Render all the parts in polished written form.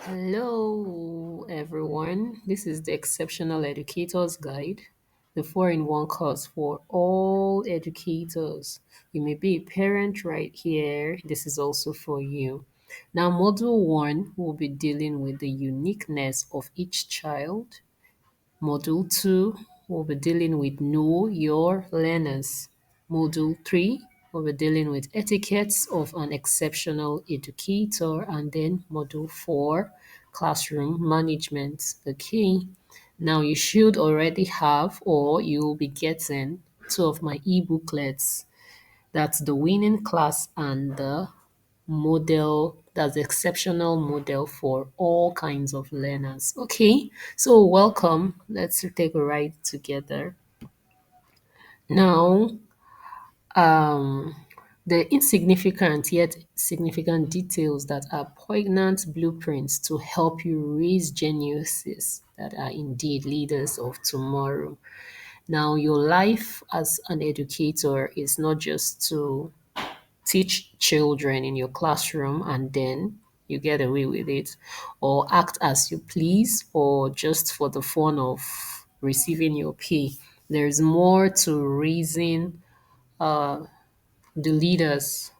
Hello, everyone. This is the Exceptional Educator's Guide, the 4-in-1 course for all educators. You may be a parent right here. This is also for you. Now, Module 1 will be dealing with the uniqueness of each child. Module 2 will be dealing with Know Your Learners. Module 3 will be dealing with etiquettes of an exceptional educator. And then Module 4, Classroom Management. Okay. Now you should already have or you'll be getting two of my e-booklets. That's the winning class and the model that's the exceptional model for all kinds of learners. Okay, so welcome. Let's take a ride together. Now, um, the insignificant yet significant details that are poignant blueprints to help you raise geniuses that are indeed leaders of tomorrow. Now, your life as an educator is not just to teach children in your classroom and then you get away with it, or act as you please, or just for the fun of receiving your pay. There's more to raising the leaders.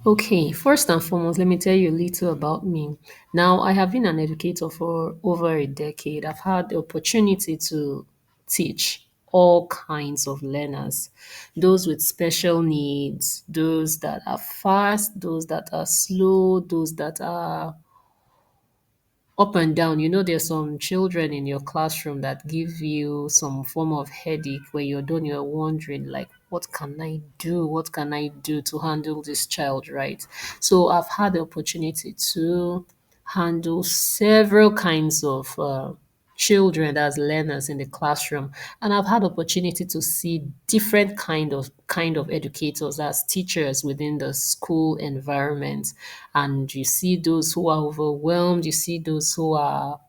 Okay, first and foremost, let me tell you a little about me. Now, I have been an educator for over a decade. I've had the opportunity to teach all kinds of learners, those with special needs, those that are fast, those that are slow, those that are up and down. You know, there's some children in your classroom that give you some form of headache where you're done, you're wondering, like, what can I do? What can I do to handle this child, right? So I've had the opportunity to handle several kinds of children as learners in the classroom, and I've had opportunity to see different kind of educators as teachers within the school environment. And you see those who are overwhelmed, you see those who are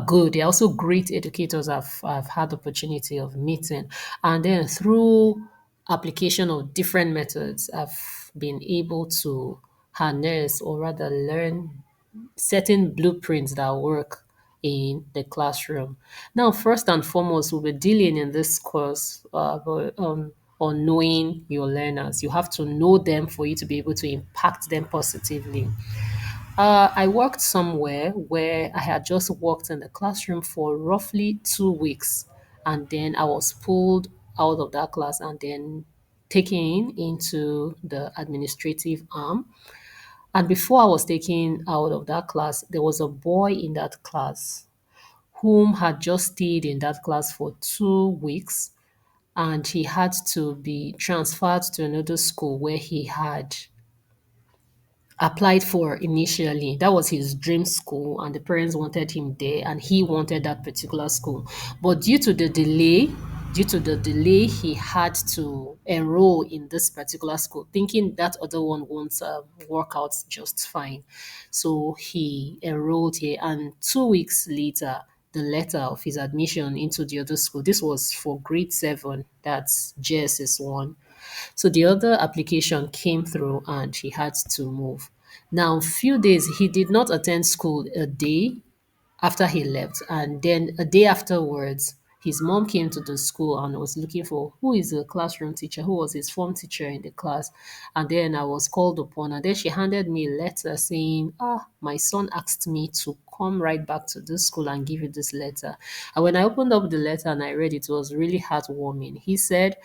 good. They're also great educators I've had opportunity of meeting. And then through application of different methods, I've been able to harness or rather learn certain blueprints that work in the classroom. Now, first and foremost, we'll be dealing in this course on knowing your learners. You have to know them for you to be able to impact them positively. I worked somewhere where I had just worked in the classroom for roughly 2 weeks, and then I was pulled out of that class and then taken into the administrative arm. And before I was taken out of that class, there was a boy in that class whom had just stayed in that class for 2 weeks, and he had to be transferred to another school where he had applied for initially. That was his dream school, and the parents wanted him there, and he wanted that particular school. But due to the delay, he had to enroll in this particular school, thinking that other one won't work out just fine. So he enrolled here, and 2 weeks later, the letter of his admission into the other school. This was for grade 7, that's JSS 1. So the other application came through and he had to move. Now, few days he did not attend school a day after he left, and then a day afterwards, his mom came to the school and was looking for who is the classroom teacher, who was his form teacher in the class. And then I was called upon, and then she handed me a letter saying, my son asked me to come right back to this school and give you this letter. And when I opened up the letter and I read it, it was really heartwarming. He said,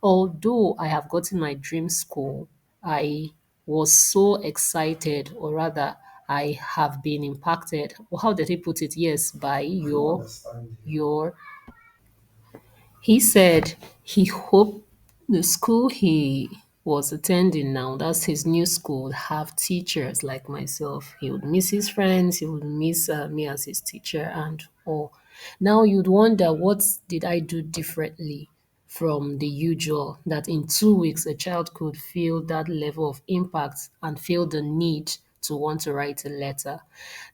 although I have gotten my dream school, I was so excited, or rather, I have been impacted. Well, how did he put it? Yes, by your. He said he hoped the school he was attending now, that's his new school, would have teachers like myself. He would miss his friends, he would miss me as his teacher, and all. Now you'd wonder, what did I do differently from the usual, that in 2 weeks a child could feel that level of impact and feel the need to want to write a letter.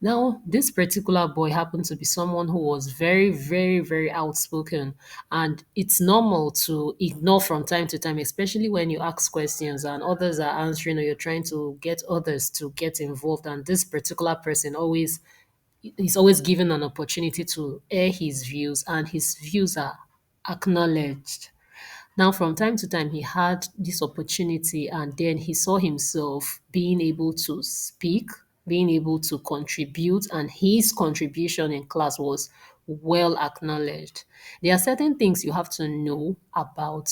Now, this particular boy happened to be someone who was very, very, very outspoken. And it's normal to ignore from time to time, especially when you ask questions and others are answering, or you're trying to get others to get involved. And this particular person always he's always given an opportunity to air his views, and his views are acknowledged. Now, from time to time, he had this opportunity, and then he saw himself being able to speak, being able to contribute, and his contribution in class was well acknowledged. There are certain things you have to know about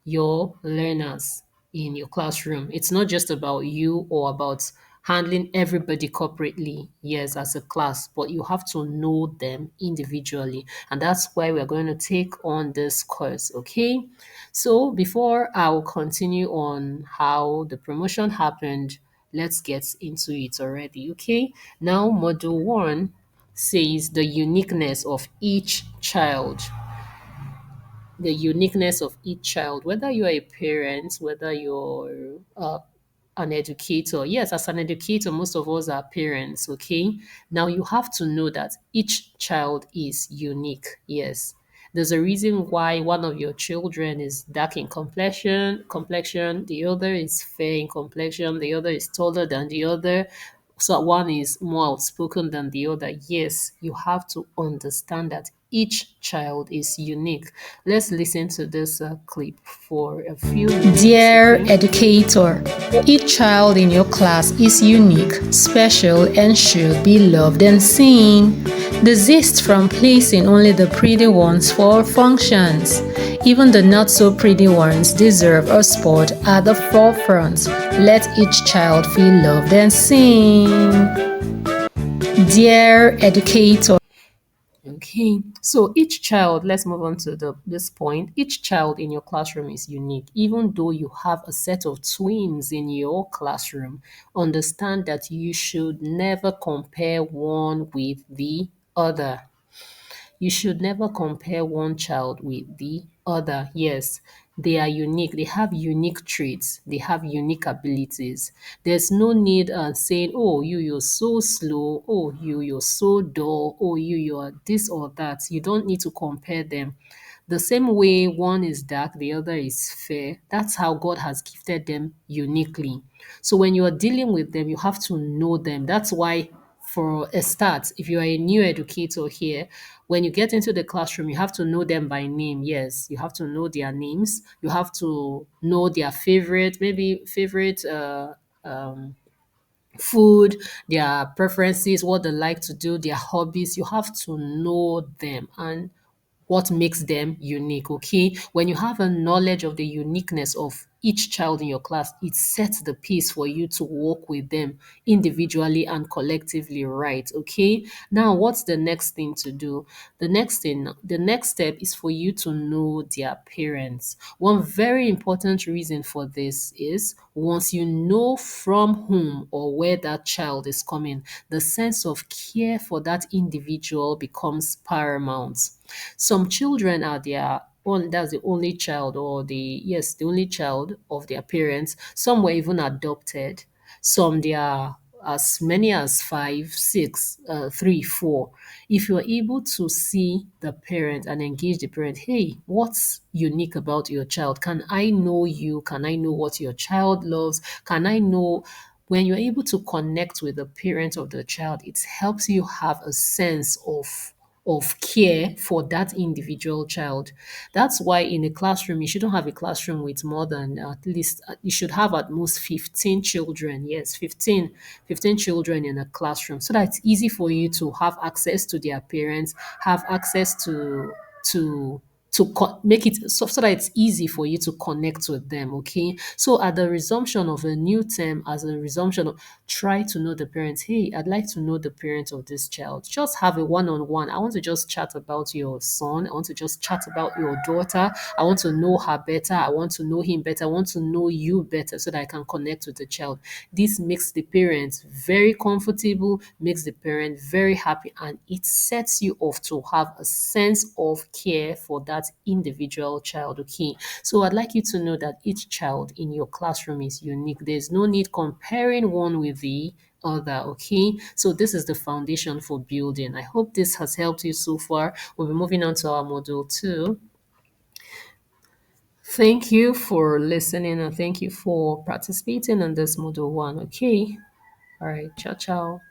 your learners in your classroom. It's not just about you or about handling everybody corporately, yes, as a class, but you have to know them individually. And that's why we're going to take on this course, okay? So before I'll continue on how the promotion happened, let's get into it already, okay? Now, module one says the uniqueness of each child. The uniqueness of each child, whether you're a parent, whether you're an educator. Yes, as an educator, most of us are parents, okay? Now you have to know that each child is unique. Yes. There's a reason why one of your children is dark in complexion, the other is fair in complexion, the other is taller than the other. So one is more outspoken than the other. Yes, you have to understand that each child is unique. Let's listen to this clip for a few minutes. Dear educator, each child in your class is unique, special, and should be loved and seen. Desist from placing only the pretty ones for functions. Even the not so pretty ones deserve a spot at the forefront. Let each child feel loved and seen. Dear educator, Okay, so each child, let's move on to this point. Each child in your classroom is unique. Even though you have a set of twins in your classroom, understand that you should never compare one with the other. You should never compare one child with the other. Yes, they are unique. They have unique traits. They have unique abilities. There's no need saying, "Oh, you're so slow. Oh, you're so dull. Oh, you're this or that." You don't need to compare them. The same way one is dark, the other is fair. That's how God has gifted them uniquely. So when you are dealing with them, you have to know them. That's why, for a start, if you are a new educator here, when you get into the classroom, you have to know them by name. Yes, you have to know their names. You have to know their favorite, maybe favorite food, their preferences, what they like to do, their hobbies. You have to know them and what makes them unique, okay? When you have a knowledge of the uniqueness of each child in your class, it sets the pace for you to work with them individually and collectively, right? Okay. Now, what's the next thing to do? The next step is for you to know their parents. One very important reason for this is once you know from whom or where that child is coming, the sense of care for that individual becomes paramount. Some children are their own, that's the only child, or the only child of their parents. Some were even adopted. Some they are as many as five, six, three, four. If you're able to see the parent and engage the parent, hey, what's unique about your child? Can I know you? Can I know what your child loves? Can I know when you're able to connect with the parent of the child, it helps you have a sense of care for that individual child. That's why in a classroom, you shouldn't have a classroom with more than at least, you should have at most 15 children. Yes, 15 children in a classroom so that it's easy for you to have access to their parents, have access to make it so that it's easy for you to connect with them. Okay, so at the resumption of a new term, as a resumption of, try to know the parents. Hey, I'd like to know the parents of this child. Just have a one-on-one. I want to just chat about your son. I want to just chat about your daughter. I want to know her better. I want to know him better. I want to know you better so that I can connect with the child. This makes the parents very comfortable, makes the parent very happy, and it sets you off to have a sense of care for that that individual child. Okay. So I'd like you to know that each child in your classroom is unique. There's no need comparing one with the other. Okay. So this is the foundation for building. I hope this has helped you so far. We'll be moving on to our module 2. Thank you for listening and thank you for participating in this module 1. Okay. All right. Ciao, ciao.